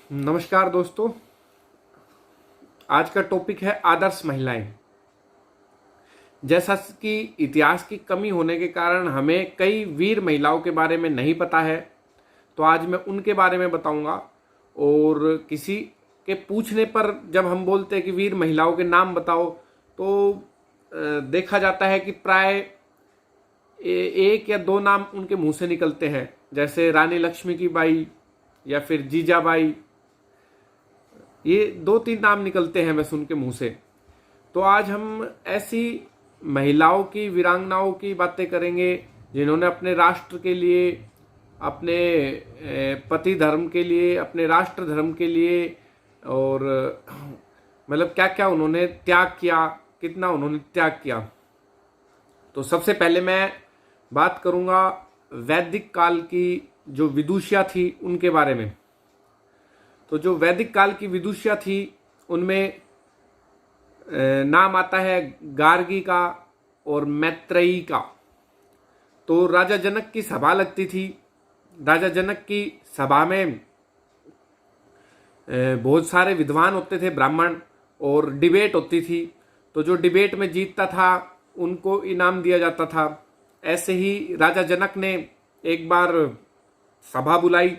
नमस्कार दोस्तों। आज का टॉपिक है आदर्श महिलाएं। जैसा कि इतिहास की कमी होने के कारण हमें कई वीर महिलाओं के बारे में नहीं पता है, तो आज मैं उनके बारे में बताऊंगा। और किसी के पूछने पर जब हम बोलते हैं कि वीर महिलाओं के नाम बताओ, तो देखा जाता है कि प्राय एक या दो नाम उनके मुंह से निकलते हैं, जैसे रानी लक्ष्मी की बाई या फिर जीजाबाई। ये दो तीन नाम निकलते हैं बस उनके मुंह से। तो आज हम ऐसी महिलाओं की, वीरांगनाओं की बातें करेंगे जिन्होंने अपने राष्ट्र के लिए, अपने पति धर्म के लिए, अपने राष्ट्र धर्म के लिए और मतलब क्या क्या उन्होंने त्याग किया, कितना उन्होंने त्याग किया। तो सबसे पहले मैं बात करूंगा वैदिक काल की जो विदुषिया थी उनके बारे में। तो जो वैदिक काल की विदुषिया थी उनमें नाम आता है गार्गी का और मैत्रेयी का। तो राजा जनक की सभा लगती थी। राजा जनक की सभा में बहुत सारे विद्वान होते थे, ब्राह्मण, और डिबेट होती थी। तो जो डिबेट में जीतता था उनको इनाम दिया जाता था। ऐसे ही राजा जनक ने एक बार सभा बुलाई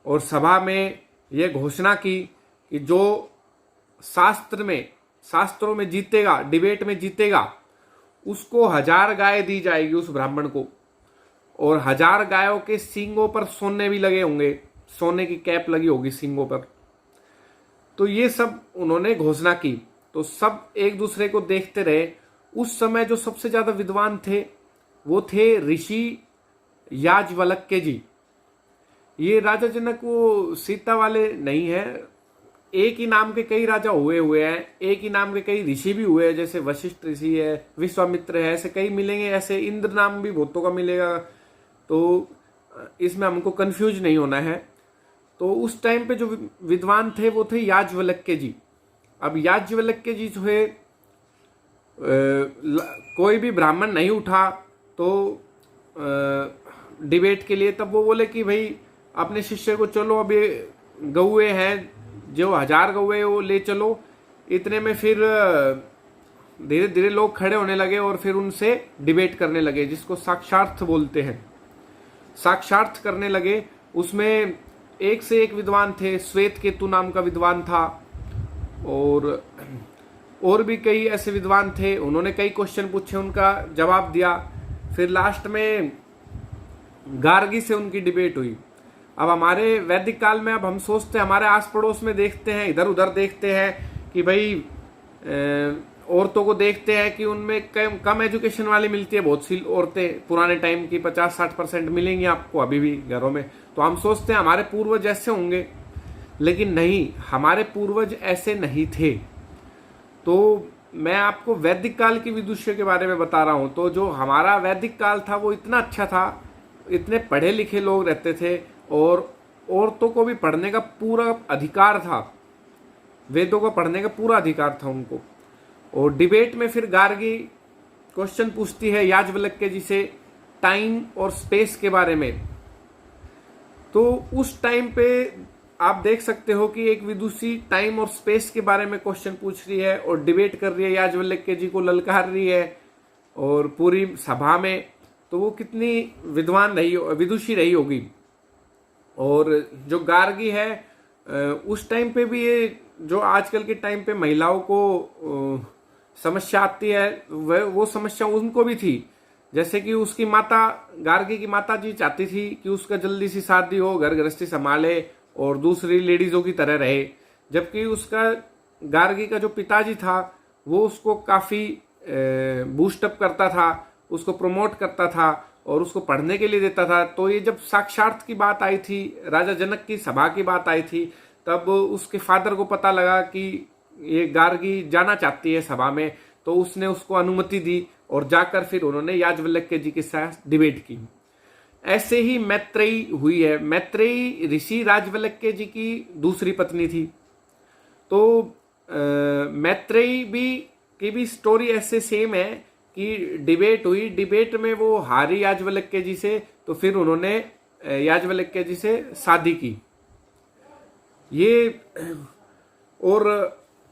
और सभा में यह घोषणा की कि जो शास्त्रों में जीतेगा, डिबेट में जीतेगा, उसको 1000 गाय दी जाएगी उस ब्राह्मण को। और 1000 गायों के सींगों पर सोने भी लगे होंगे, सोने की कैप लगी होगी सींगों पर। तो ये सब उन्होंने घोषणा की। तो सब एक दूसरे को देखते रहे। उस समय जो सबसे ज्यादा विद्वान थे वो थे ऋषि याज्वलक्य जी। ये राजा जनक वो सीता वाले नहीं है। एक ही नाम के कई राजा हुए हैं, एक ही नाम के कई ऋषि भी हुए हैं, जैसे वशिष्ठ ऋषि है, विश्वामित्र है, ऐसे कई मिलेंगे। ऐसे इंद्र नाम भी बहुतों का मिलेगा। तो इसमें हमको कंफ्यूज नहीं होना है। तो उस टाइम पे जो विद्वान थे वो थे याज्वलक्य जी। अब याज्वलक्य जी जो है, कोई भी ब्राह्मण नहीं उठा तो डिबेट के लिए, तब वो बोले कि भाई अपने शिष्य को चलो, अभी गौए हैं जो 1000 गौए वो ले चलो। इतने में फिर धीरे धीरे लोग खड़े होने लगे और फिर उनसे डिबेट करने लगे, जिसको साक्षार्थ बोलते हैं। साक्षार्थ करने लगे। उसमें एक से एक विद्वान थे। श्वेत केतु नाम का विद्वान था और भी कई ऐसे विद्वान थे। उन्होंने कई क्वेश्चन पूछे, उनका जवाब दिया। फिर लास्ट में गार्गी से उनकी डिबेट हुई। अब हमारे वैदिक काल में अब हम सोचते हैं, हमारे आस पड़ोस में देखते हैं, इधर उधर देखते हैं कि भाई औरतों को देखते हैं कि उनमें कम एजुकेशन वाली मिलती है। बहुत सी औरतें पुराने टाइम की 50-60% मिलेंगी आपको अभी भी घरों में। तो हम सोचते हैं हमारे पूर्वज ऐसे होंगे, लेकिन नहीं, हमारे पूर्वज ऐसे नहीं थे। तो मैं आपको वैदिक काल की विदुषिया के बारे में बता रहा हूं। तो जो हमारा वैदिक काल था वो इतना अच्छा था, इतने पढ़े लिखे लोग रहते थे और औरतों को भी पढ़ने का पूरा अधिकार था। वेदों को पढ़ने का पूरा अधिकार था उनको। और डिबेट में फिर गार्गी क्वेश्चन पूछती है याज्वलक्य जी से टाइम और स्पेस के बारे में। तो उस टाइम पे आप देख सकते हो कि एक विदुषी टाइम और स्पेस के बारे में क्वेश्चन पूछ रही है और डिबेट कर रही है, याज्वलक्य जी को ललकार रही है और पूरी सभा में। तो वो कितनी विद्वान रही, विदुषी रही होगी। और जो गार्गी है, उस टाइम पे भी ये जो आजकल के टाइम पे महिलाओं को समस्या आती है, वो समस्या उनको भी थी। जैसे कि उसकी माता, गार्गी की माता जी चाहती थी कि उसका जल्दी सी शादी हो, घर गृहस्थी संभाले और दूसरी लेडीजों की तरह रहे। जबकि उसका, गार्गी का जो पिताजी था, वो उसको काफी बूस्टअप करता था, उसको प्रमोट करता था और उसको पढ़ने के लिए देता था। तो ये जब साक्षार्थ की बात आई थी, राजा जनक की सभा की बात आई थी, तब उसके फादर को पता लगा कि ये गार्गी जाना चाहती है सभा में। तो उसने उसको अनुमति दी और जाकर फिर उन्होंने याज्वलक्य जी के साथ डिबेट की। ऐसे ही मैत्रेयी हुई है। मैत्रेयी ऋषि याज्वलक्य जी की दूसरी पत्नी थी। तो मैत्रेयी की भी स्टोरी ऐसे सेम है कि डिबेट हुई, डिबेट में वो हारी याज्वलक्य जी से, तो फिर उन्होंने याज्वलक्य जी से शादी की। ये और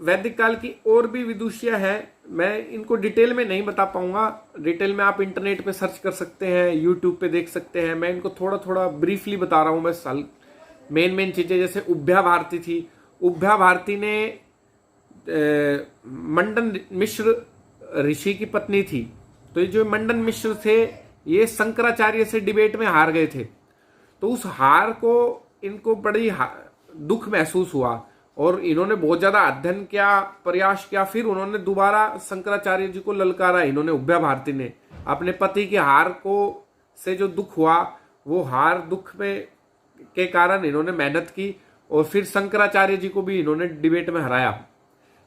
वैदिक काल की और भी विदुषियां हैं, मैं इनको डिटेल में नहीं बता पाऊंगा। डिटेल में आप इंटरनेट पे सर्च कर सकते हैं, यूट्यूब पे देख सकते हैं। मैं इनको थोड़ा थोड़ा ब्रीफली बता रहा हूं बस। मेन चीजें, जैसे उभ्या भारती थी। उभ्या भारती ने मंडन मिश्र ऋषि की पत्नी थी। तो ये जो मंडन मिश्र थे, ये शंकराचार्य से डिबेट में हार गए थे। तो उस हार को इनको बड़ी दुख महसूस हुआ और इन्होंने बहुत ज्यादा अध्ययन किया, प्रयास किया। फिर उन्होंने दोबारा शंकराचार्य जी को ललकारा। इन्होंने उभ्या भारती ने अपने पति के हार को से जो दुख हुआ, वो हार दुख में के कारण इन्होंने मेहनत की और फिर शंकराचार्य जी को भी इन्होंने डिबेट में हराया।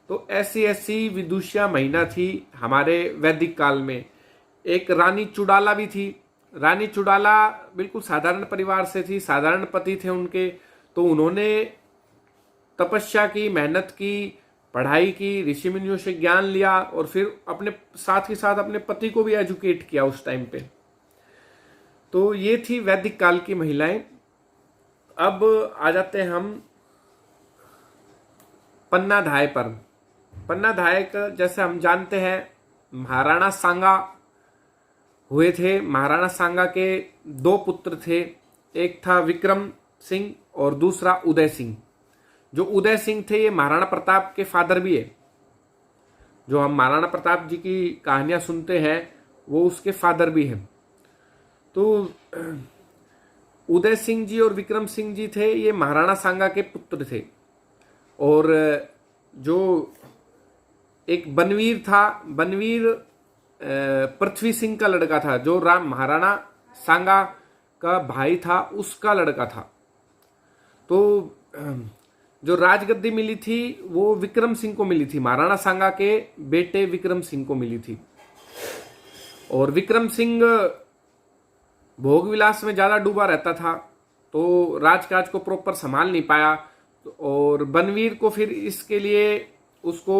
तो ऐसी ऐसी विदुषिया महिला थी हमारे वैदिक काल में। एक रानी चुड़ाला भी थी। रानी चुड़ाला बिल्कुल साधारण परिवार से थी, साधारण पति थे उनके। तो उन्होंने तपस्या की, मेहनत की, पढ़ाई की, ऋषि मुनियों से ज्ञान लिया और फिर अपने साथ ही साथ अपने पति को भी एजुकेट किया उस टाइम पे। तो ये थी वैदिक काल की महिलाएं। अब आ जाते हैं हम पन्नाधाय पर। पन्नाधाय का जैसे हम जानते हैं, महाराणा सांगा हुए थे। महाराणा सांगा के दो पुत्र थे, एक था विक्रम सिंह और दूसरा उदय सिंह। जो उदय सिंह थे, ये महाराणा प्रताप के फादर भी है। जो हम महाराणा प्रताप जी की कहानियां सुनते हैं, वो उसके फादर भी हैं। तो उदय सिंह जी और विक्रम सिंह जी थे, ये महाराणा सांगा के पुत्र थे। और जो एक बनवीर था, बनवीर पृथ्वी सिंह का लड़का था, जो महाराणा सांगा का भाई था, उसका लड़का था। तो जो राजगद्दी मिली थी वो विक्रम सिंह को मिली थी, महाराणा सांगा के बेटे विक्रम सिंह को मिली थी। और विक्रम सिंह भोग विलास में ज्यादा डूबा रहता था, तो राजकाज को प्रॉपर संभाल नहीं पाया। और बनवीर को फिर इसके लिए उसको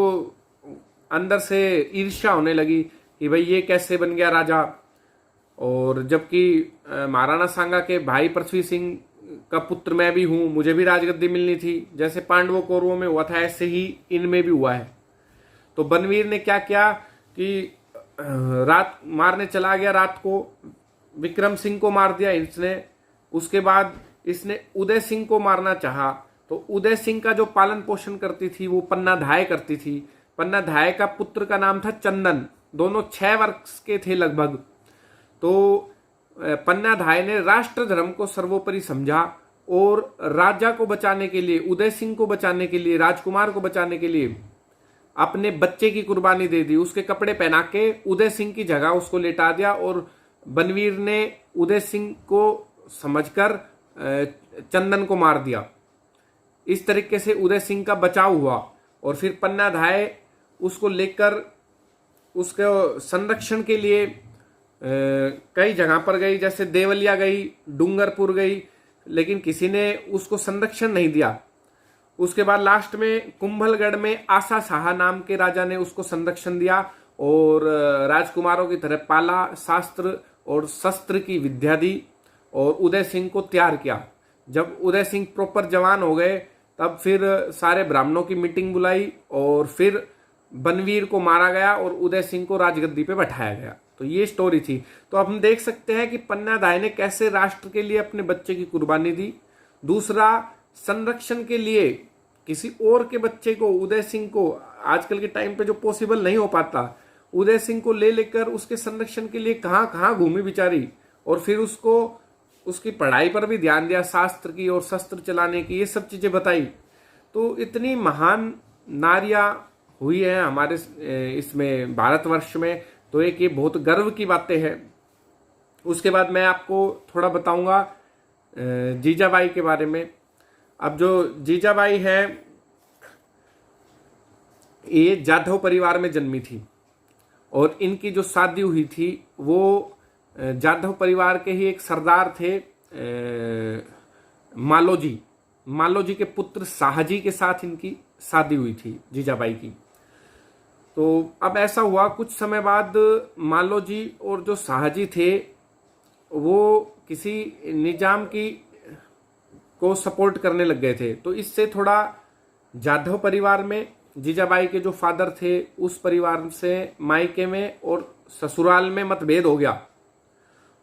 अंदर से ईर्ष्या होने लगी कि भाई ये कैसे बन गया राजा। और जबकि महाराणा सांगा के भाई पृथ्वी सिंह का पुत्र मैं भी हूं, मुझे भी राजगद्दी मिलनी थी। जैसे पांडवों कौरवों में हुआ था, ऐसे ही इनमें भी हुआ है। तो बनवीर ने क्या किया कि रात मारने चला गया, रात को विक्रम सिंह को मार दिया इसने। उसके बाद इसने उदय सिंह को मारना चाहा। तो उदय सिंह का जो पालन पोषण करती थी वो पन्नाधाय करती थी। पन्नाधाय का पुत्र का नाम था चंदन। दोनों 6 वर्ष के थे लगभग। तो पन्नाधाय ने राष्ट्र धर्म को सर्वोपरि समझा और राजा को बचाने के लिए, उदय सिंह को बचाने के लिए, राजकुमार को बचाने के लिए अपने बच्चे की कुर्बानी दे दी। उसके कपड़े पहना के उदय सिंह की जगह उसको लेटा दिया। और बनवीर ने उदय सिंह को समझकर चंदन को मार दिया। इस तरीके से उदय सिंह का बचाव हुआ। और फिर पन्नाधाय उसको लेकर उसके संरक्षण के लिए कई जगह पर गई, जैसे देवलिया गई, डूंगरपुर गई, लेकिन किसी ने उसको संरक्षण नहीं दिया। उसके बाद लास्ट में कुंभलगढ़ में आसा शाह नाम के राजा ने उसको संरक्षण दिया और राजकुमारों की तरह पाला, शास्त्र और शस्त्र की विद्या दी और उदय सिंह को तैयार किया। जब उदय सिंह प्रॉपर जवान हो गए, तब फिर सारे ब्राह्मणों की मीटिंग बुलाई और फिर बनवीर को मारा गया और उदय सिंह को राजगद्दी पे बैठाया गया। तो ये स्टोरी थी। तो अब हम देख सकते हैं कि पन्नाधाय ने कैसे राष्ट्र के लिए अपने बच्चे की कुर्बानी दी। दूसरा, संरक्षण के लिए किसी और के बच्चे को, उदय सिंह को, आजकल के टाइम पे जो पॉसिबल नहीं हो पाता, उदय सिंह को ले लेकर उसके संरक्षण के लिए कहां कहां घूमी बिचारी। और फिर उसको उसकी पढ़ाई पर भी ध्यान दिया, शास्त्र की और शस्त्र चलाने की, ये सब चीजें बताई। तो इतनी महान नारियां हुई है हमारे इसमें भारतवर्ष में। तो एक ये बहुत गर्व की बातें हैं। उसके बाद मैं आपको थोड़ा बताऊंगा जीजाबाई के बारे में। अब जो जीजाबाई है, ये जाधव परिवार में जन्मी थी और इनकी जो शादी हुई थी वो जाधव परिवार के ही एक सरदार थे, मालोजी। मालोजी के पुत्र शाहजी के साथ इनकी शादी हुई थी जीजाबाई की। तो अब ऐसा हुआ, कुछ समय बाद मालोजी और जो शाहजी थे वो किसी निजाम की को सपोर्ट करने लग गए थे। तो इससे थोड़ा जाधव परिवार में जीजाबाई के जो फादर थे उस परिवार से मायके में और ससुराल में मतभेद हो गया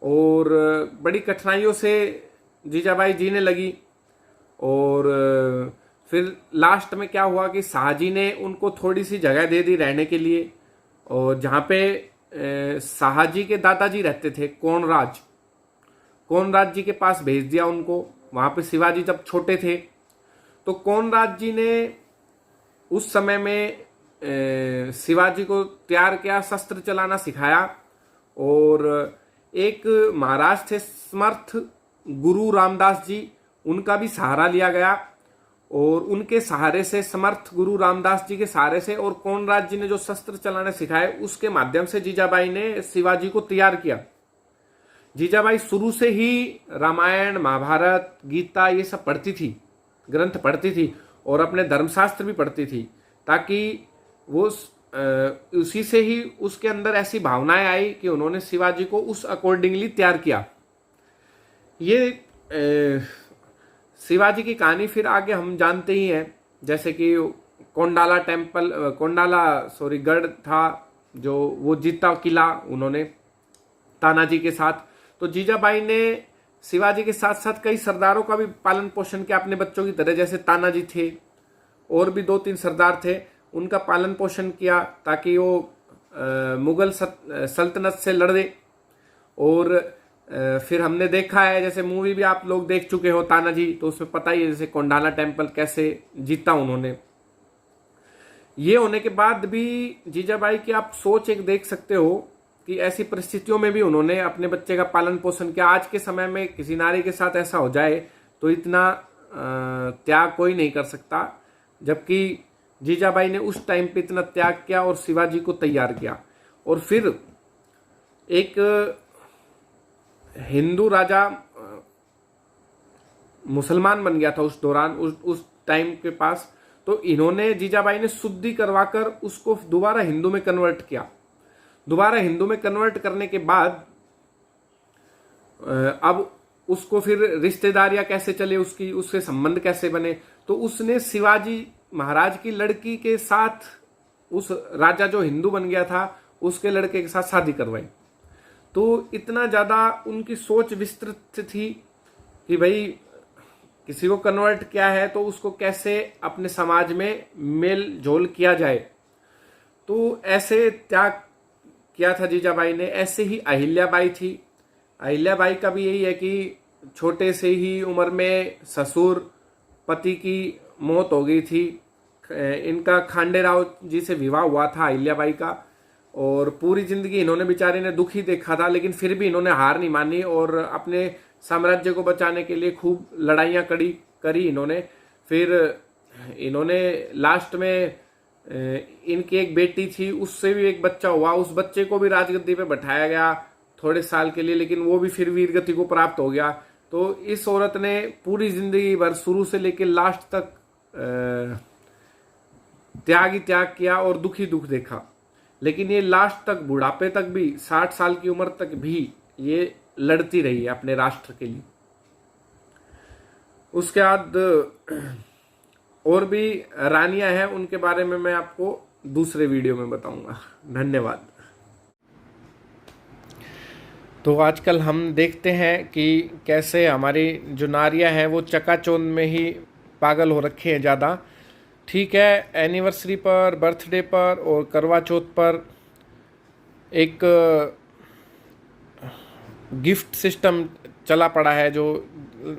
और बड़ी कठिनाइयों से जीजाबाई जीने लगी। और फिर लास्ट में क्या हुआ कि शाहजी ने उनको थोड़ी सी जगह दे दी रहने के लिए, और जहाँ पे शाहजी के दादाजी रहते थे कोनराज जी के पास भेज दिया उनको। वहाँ पे शिवाजी जब छोटे थे तो कोनराज जी ने उस समय में शिवाजी को तैयार किया, शस्त्र चलाना सिखाया। और एक महाराज थे समर्थ गुरु रामदास जी, उनका भी सहारा लिया गया और उनके सहारे से, समर्थ गुरु रामदास जी के सहारे से और कोनराज जी ने जो शस्त्र चलाने सिखाए उसके माध्यम से जीजाबाई ने शिवाजी को तैयार किया। जीजाबाई शुरू से ही रामायण, महाभारत, गीता ये सब पढ़ती थी, ग्रंथ पढ़ती थी और अपने धर्मशास्त्र भी पढ़ती थी, ताकि वो उसी से ही उसके अंदर ऐसी भावनाएं आई कि उन्होंने शिवाजी को उस अकॉर्डिंगली तैयार किया। ये शिवाजी की कहानी फिर आगे हम जानते ही हैं, जैसे कि गढ़ था जो वो जीता किला उन्होंने तानाजी के साथ। तो जीजाबाई ने शिवाजी के साथ साथ कई सरदारों का भी पालन पोषण किया अपने बच्चों की तरह, जैसे तानाजी थे और भी 2-3 सरदार थे, उनका पालन पोषण किया ताकि वो मुगल सल्तनत से लड़े। और फिर हमने देखा है, जैसे मूवी भी आप लोग देख चुके हो तानाजी, तो उसमें पता ही है जैसे कोंडाला टेम्पल कैसे जीता उन्होंने। ये होने के बाद भी जीजाबाई की आप सोच एक देख सकते हो कि ऐसी परिस्थितियों में भी उन्होंने अपने बच्चे का पालन पोषण किया। आज के समय में किसी नारी के साथ ऐसा हो जाए तो इतना त्याग कोई नहीं कर सकता, जबकि जीजाबाई ने उस टाइम पे इतना त्याग किया और शिवाजी को तैयार किया। और फिर एक हिंदू राजा मुसलमान बन गया था उस दौरान, उस टाइम के पास, तो इन्होंने जीजाबाई ने शुद्धि करवाकर उसको दोबारा हिंदू में कन्वर्ट किया। दोबारा हिंदू में कन्वर्ट करने के बाद अब उसको फिर रिश्तेदारियां कैसे चले, उसके संबंध कैसे बने, तो उसने शिवाजी महाराज की लड़की के साथ उस राजा जो हिंदू बन गया था उसके लड़के के साथ शादी करवाई। तो इतना ज्यादा उनकी सोच विस्तृत थी कि भाई किसी को कन्वर्ट किया है तो उसको कैसे अपने समाज में मेल जोल किया जाए। तो ऐसे त्याग किया था जीजाबाई ने। ऐसे ही अहिल्याबाई थी। अहिल्याबाई का भी यही है कि छोटे से ही उम्र में ससुर पति की मौत हो गई थी। इनका खांडेराव जी से विवाह हुआ था अहिल्याबाई का, और पूरी जिंदगी इन्होंने बेचारे ने दुख ही देखा था, लेकिन फिर भी इन्होंने हार नहीं मानी और अपने साम्राज्य को बचाने के लिए खूब लड़ाइयाँ करी इन्होंने। फिर इन्होंने लास्ट में इनकी एक बेटी थी, उससे भी एक बच्चा हुआ, उस बच्चे को भी राजगद्दी पे बैठाया गया थोड़े साल के लिए, लेकिन वो भी फिर वीरगति को प्राप्त हो गया। तो इस औरत ने पूरी जिंदगी भर शुरू से लेकर लास्ट तक त्याग ही त्याग किया और दुख ही दुख देखा, लेकिन ये लास्ट तक, बुढ़ापे तक भी, 60 साल की उम्र तक भी ये लड़ती रही है अपने राष्ट्र के लिए। उसके बाद और भी रानियां हैं, उनके बारे में मैं आपको दूसरे वीडियो में बताऊंगा। धन्यवाद। तो आजकल हम देखते हैं कि कैसे हमारी जो नारियां हैं वो चकाचौंध में ही पागल हो रखे हैं ज़्यादा। ठीक है, एनिवर्सरी पर, बर्थडे पर और करवा चौथ पर एक गिफ्ट सिस्टम चला पड़ा है, जो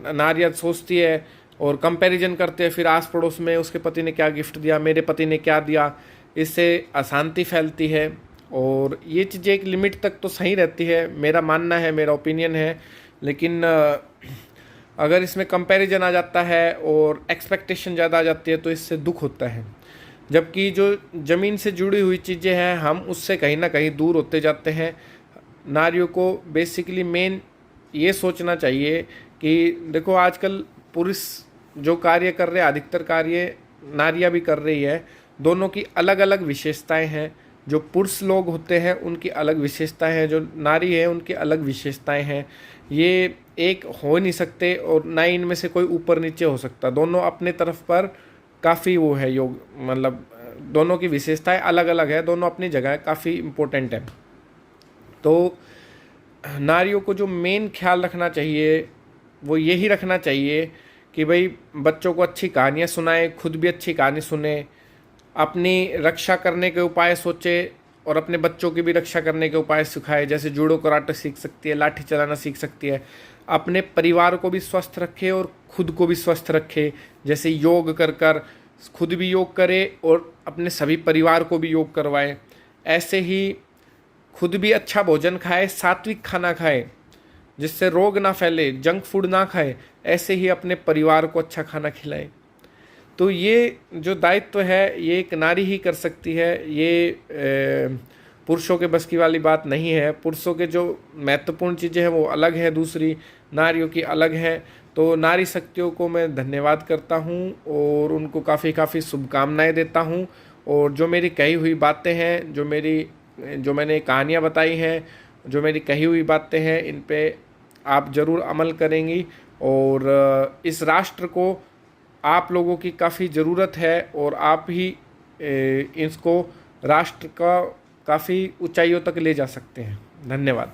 नारियां सोचती है और कंपैरिजन करते हैं फिर आस पड़ोस में, उसके पति ने क्या गिफ्ट दिया, मेरे पति ने क्या दिया। इससे अशांति फैलती है और ये चीज़ें एक लिमिट तक तो सही रहती है, मेरा मानना है, मेरा ओपिनियन है। लेकिन अगर इसमें कंपैरिजन आ जाता है और एक्सपेक्टेशन ज़्यादा आ जाती है तो इससे दुख होता है। जबकि जो ज़मीन से जुड़ी हुई चीज़ें हैं हम उससे कहीं ना कहीं दूर होते जाते हैं। नारियों को बेसिकली मेन ये सोचना चाहिए कि देखो आजकल पुरुष जो कार्य कर रहे हैं, अधिकतर कार्य नारियां भी कर रही है, दोनों की अलग अलग विशेषताएं हैं, जो पुरुष लोग होते हैं उनकी अलग विशेषताएं हैं, जो नारी है उनकी अलग विशेषताएं हैं। ये एक हो नहीं सकते और ना ही इनमें से कोई ऊपर नीचे हो सकता। दोनों अपने तरफ पर काफ़ी वो है, योग मतलब दोनों की विशेषताएं अलग अलग है, दोनों अपनी जगह काफ़ी इम्पोर्टेंट है। तो नारियों को जो मेन ख्याल रखना चाहिए वो यही रखना चाहिए कि भाई बच्चों को अच्छी कहानियाँ सुनाए, खुद भी अच्छी कहानी सुने, अपनी रक्षा करने के उपाय सोचे और अपने बच्चों की भी रक्षा करने के उपाय सिखाए। जैसे जूडो कराटे सीख सकती है, लाठी चलाना सीख सकती है। अपने परिवार को भी स्वस्थ रखे और खुद को भी स्वस्थ रखे, जैसे योग कर कर खुद भी योग करे और अपने सभी परिवार को भी योग करवाए। ऐसे ही खुद भी अच्छा भोजन खाए, सात्विक खाना खाए जिससे रोग ना फैले, जंक फूड ना खाए। ऐसे ही अपने परिवार को अच्छा खाना खिलाए। तो ये जो दायित्व है ये एक नारी ही कर सकती है, ये पुरुषों के बस की वाली बात नहीं है। पुरुषों के जो महत्वपूर्ण चीज़ें हैं वो अलग है, दूसरी नारियों की अलग है। तो नारी शक्तियों को मैं धन्यवाद करता हूँ और उनको काफ़ी शुभकामनाएं देता हूँ। और जो मेरी कही हुई बातें हैं, जो मैंने कहानियाँ बताई हैं, जो मेरी कही हुई बातें हैं, इन पे आप ज़रूर अमल करेंगी। और इस राष्ट्र को आप लोगों की काफ़ी ज़रूरत है और आप ही इसको राष्ट्र का काफ़ी ऊंचाइयों तक ले जा सकते हैं। धन्यवाद।